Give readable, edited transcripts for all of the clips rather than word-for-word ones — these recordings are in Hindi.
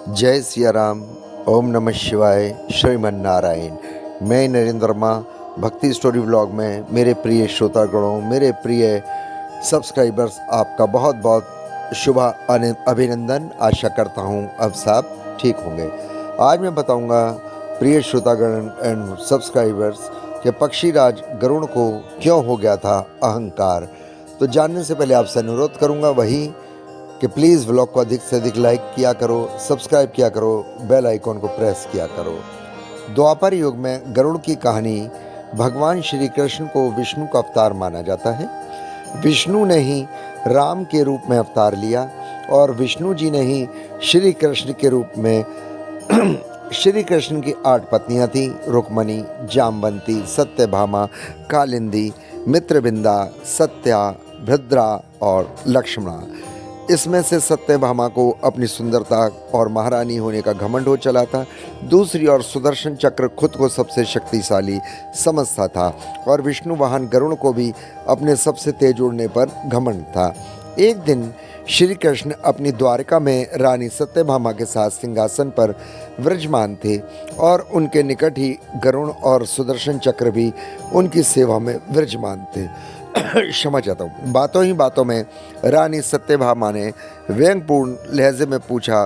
जय सिया राम। ओम नमः शिवाय। श्रीमन नारायण। मैं नरेंद्र वर्मा भक्ति स्टोरी व्लॉग में मेरे प्रिय श्रोतागणों, मेरे प्रिय सब्सक्राइबर्स, आपका बहुत बहुत शुभ अभिनंदन। आशा करता हूँ अब सब ठीक होंगे। आज मैं बताऊँगा प्रिय श्रोतागण एंड सब्सक्राइबर्स कि पक्षीराज गरुड़ को क्यों हो गया था अहंकार। तो जानने से पहले आपसे अनुरोध करूँगा वही कि प्लीज़ व्लॉग को अधिक से अधिक लाइक किया करो, सब्सक्राइब किया करो, बेल आइकॉन को प्रेस किया करो। द्वापर युग में गरुड़ की कहानी, भगवान श्री कृष्ण को विष्णु का अवतार माना जाता है। विष्णु ने ही राम के रूप में अवतार लिया और विष्णु जी ने ही श्री कृष्ण के रूप में श्री कृष्ण की 8 पत्नियां थीं, रुक्मणी, जामवंती, सत्यभामा, कालिंदी, मित्रविंदा, सत्या, भद्रा और लक्ष्मणा। इसमें से सत्यभामा को अपनी सुंदरता और महारानी होने का घमंड हो चला था। दूसरी ओर सुदर्शन चक्र खुद को सबसे शक्तिशाली समझता था और विष्णु वाहन गरुड़ को भी अपने सबसे तेज उड़ने पर घमंड था। एक दिन श्री कृष्ण अपनी द्वारका में रानी सत्यभामा के साथ सिंहासन पर विराजमान थे और उनके निकट ही गरुड़ और सुदर्शन चक्र भी उनकी सेवा में विराजमान थे। क्षमा चाहता हूँ। बातों ही बातों में रानी सत्यभामा ने व्यंग्यपूर्ण लहजे में पूछा,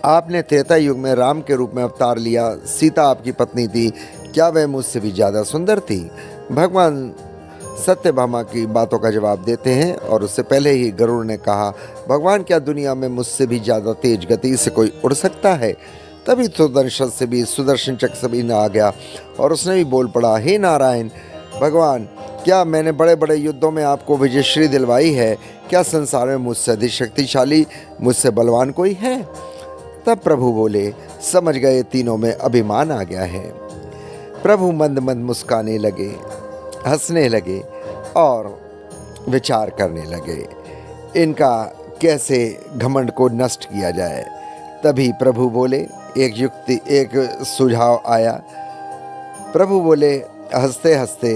आपने त्रेता युग में राम के रूप में अवतार लिया, सीता आपकी पत्नी थी, क्या वह मुझसे भी ज़्यादा सुंदर थी? भगवान सत्यभामा की बातों का जवाब देते हैं और उससे पहले ही गरुड़ ने कहा, भगवान क्या दुनिया में मुझसे भी ज़्यादा तेज गति से कोई उड़ सकता है? तभी सुदर्शन चक्र से भी न आ गया और उसने भी बोल पड़ा, हे नारायण भगवान, क्या मैंने बड़े बड़े युद्धों में आपको विजयश्री दिलवाई है? क्या संसार में मुझसे अधिक शक्तिशाली, मुझसे बलवान कोई है? तब प्रभु बोले, समझ गए तीनों में अभिमान आ गया है। प्रभु मंद मंद मुस्काने लगे, हंसने लगे और विचार करने लगे, इनका कैसे घमंड को नष्ट किया जाए। तभी प्रभु बोले, एक सुझाव आया। प्रभु बोले, हंसते हंसते,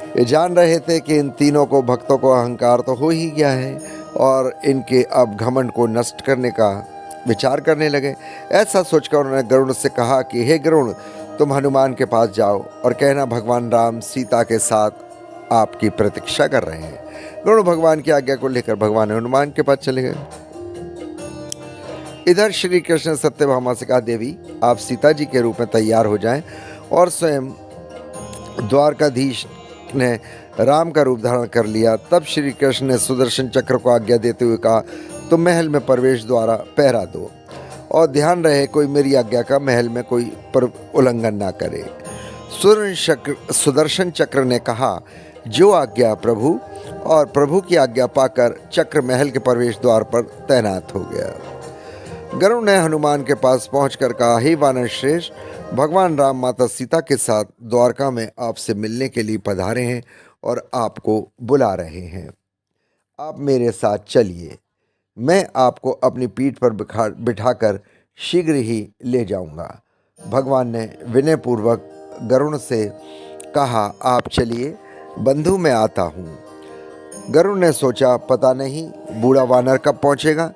ये जान रहे थे कि इन तीनों को भक्तों को अहंकार तो हो ही गया है और इनके अब घमंड को नष्ट करने का विचार करने लगे। ऐसा सोचकर उन्होंने गरुड़ से कहा कि हे गरुड़, तुम हनुमान के पास जाओ और कहना भगवान राम सीता के साथ आपकी प्रतीक्षा कर रहे हैं। गरुड़ भगवान की आज्ञा को लेकर भगवान हनुमान के पास चले गए। इधर श्री कृष्ण सत्यभामा से कहा, देवी आप सीता जी के रूप में तैयार हो जाएं और स्वयं द्वारकाधीश ने राम का रूप धारण कर लिया। तब श्री कृष्ण ने सुदर्शन चक्र को आज्ञा देते हुए कहा, तुम महल में प्रवेश द्वारा पहरा दो और ध्यान रहे कोई मेरी आज्ञा का महल में कोई उल्लंघन ना करे। सुदर्शन चक्र ने कहा, जो आज्ञा प्रभु, और प्रभु की आज्ञा पाकर चक्र महल के प्रवेश द्वार पर तैनात हो गया। गरुड़ ने हनुमान के पास पहुंचकर कहा, हे वानर श्रेष्ठ, भगवान राम माता सीता के साथ द्वारका में आपसे मिलने के लिए पधारे हैं और आपको बुला रहे हैं। आप मेरे साथ चलिए, मैं आपको अपनी पीठ पर बिठाकर शीघ्र ही ले जाऊंगा। भगवान ने विनयपूर्वक गरुड़ से कहा, आप चलिए बंधु, मैं आता हूँ। गरुड़ ने सोचा, पता नहीं बूढ़ा वानर कब पहुँचेगा,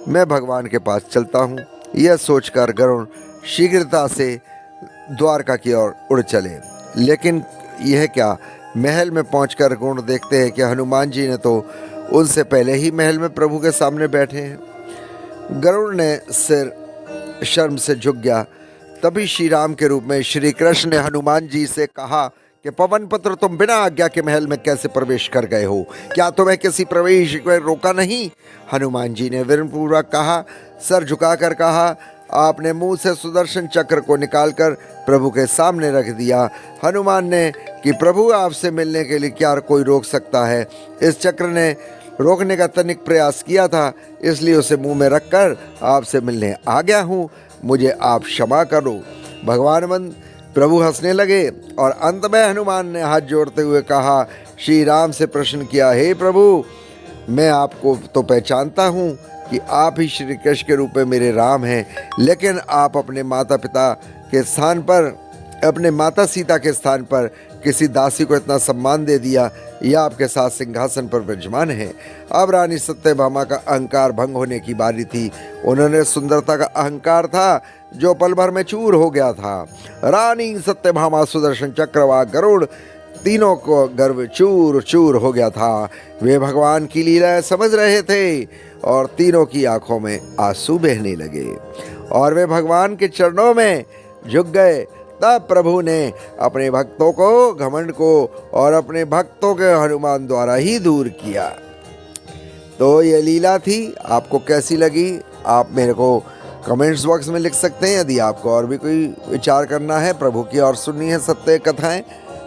मैं भगवान के पास चलता हूँ। यह सोचकर गरुड़ शीघ्रता से द्वारका की ओर उड़ चले। लेकिन यह क्या, महल में पहुंचकर गरुड़ देखते हैं कि हनुमान जी ने तो उनसे पहले ही महल में प्रभु के सामने बैठे हैं। गरुड़ ने सिर शर्म से झुक गया। तभी श्री राम के रूप में श्री कृष्ण ने हनुमान जी से कहा कि पवन पुत्र, तुम बिना आज्ञा के महल में कैसे प्रवेश कर गए हो? क्या तुम्हें किसी प्रवेश को रोका नहीं? हनुमान जी ने विनम्रपूर्वक कहा, सर झुकाकर कहा, आपने मुंह से सुदर्शन चक्र को निकालकर प्रभु के सामने रख दिया। हनुमान ने कि प्रभु आपसे मिलने के लिए क्या कोई रोक सकता है? इस चक्र ने रोकने का तनिक प्रयास किया था, इसलिए उसे मुंह में रखकर आपसे मिलने आ गया हूँ, मुझे आप क्षमा करो। भगवान प्रभु हंसने लगे और अंत में हनुमान ने हाथ जोड़ते हुए कहा, श्री राम से प्रश्न किया, हे प्रभु, मैं आपको तो पहचानता हूँ कि आप ही श्री कृष्ण के रूप में मेरे राम हैं, लेकिन आप अपने माता पिता के स्थान पर, अपने माता सीता के स्थान पर किसी दासी को इतना सम्मान दे दिया, यह आपके साथ सिंहासन पर विराजमान है। अब रानी सत्यभामा का अहंकार भंग होने की बारी थी। उन्होंने सुंदरता का अहंकार था जो पल भर में चूर हो गया था। रानी सत्यभामा, सुदर्शन चक्र व गरुड़, तीनों को गर्व चूर चूर हो गया था। वे भगवान की लीला समझ रहे थे और तीनों की आंखों में आंसू बहने लगे और वे भगवान के चरणों में झुक गए। तब प्रभु ने अपने भक्तों को, घमंड को और अपने भक्तों के हनुमान द्वारा ही दूर किया। तो ये लीला थी, आपको कैसी लगी आप मेरे को कमेंट्स बॉक्स में लिख सकते हैं। यदि आपको और भी कोई विचार करना है, प्रभु की और सुननी है सत्य कथाएं,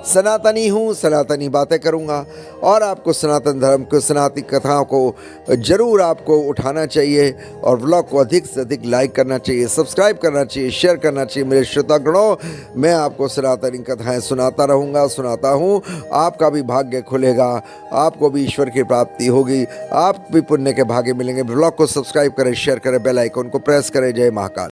सनातनी हूँ, सनातनी बातें करूँगा और आपको सनातन धर्म को, सनातनी कथाओं को जरूर आपको उठाना चाहिए और व्लॉग को अधिक से अधिक लाइक करना चाहिए, सब्सक्राइब करना चाहिए, शेयर करना चाहिए। मेरे श्रोतागणों, मैं आपको सनातनी कथाएं सुनाता रहूँगा, सुनाता हूँ। आपका भी भाग्य खुलेगा, आपको भी ईश्वर की प्राप्ति होगी, आप भी पुण्य के भाग्य मिलेंगे। व्लॉग को सब्सक्राइब करें, शेयर करें, बेल आइकन को प्रेस करें। जय महाकाल।